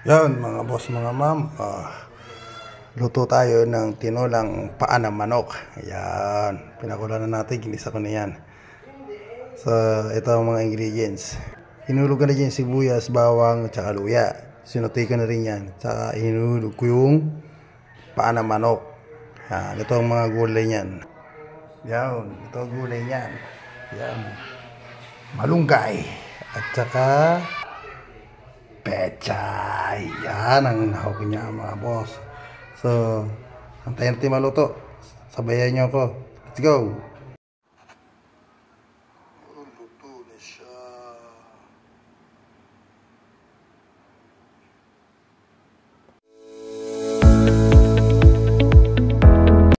Yan mga boss, mga ma'am, luto tayo ng tinolang paa ng manok. Ayan, pinakulan na natin, ginisa ko na yan. So, ito ang mga ingredients. Hinulog ko na dyan sibuyas, bawang, tsaka luya. Sinutay ko na rin yan. Tsaka hinulog ko yung paa ng manok. Yan, ito ang mga gulay niyan. Yan, ito ang gulay niyan. Yan, malunggay. At tsaka pechay. Yan ang nahawak niya mga boss. So, antayin natin maluto. Sabayan nyo ako. Let's go. Luto na siya.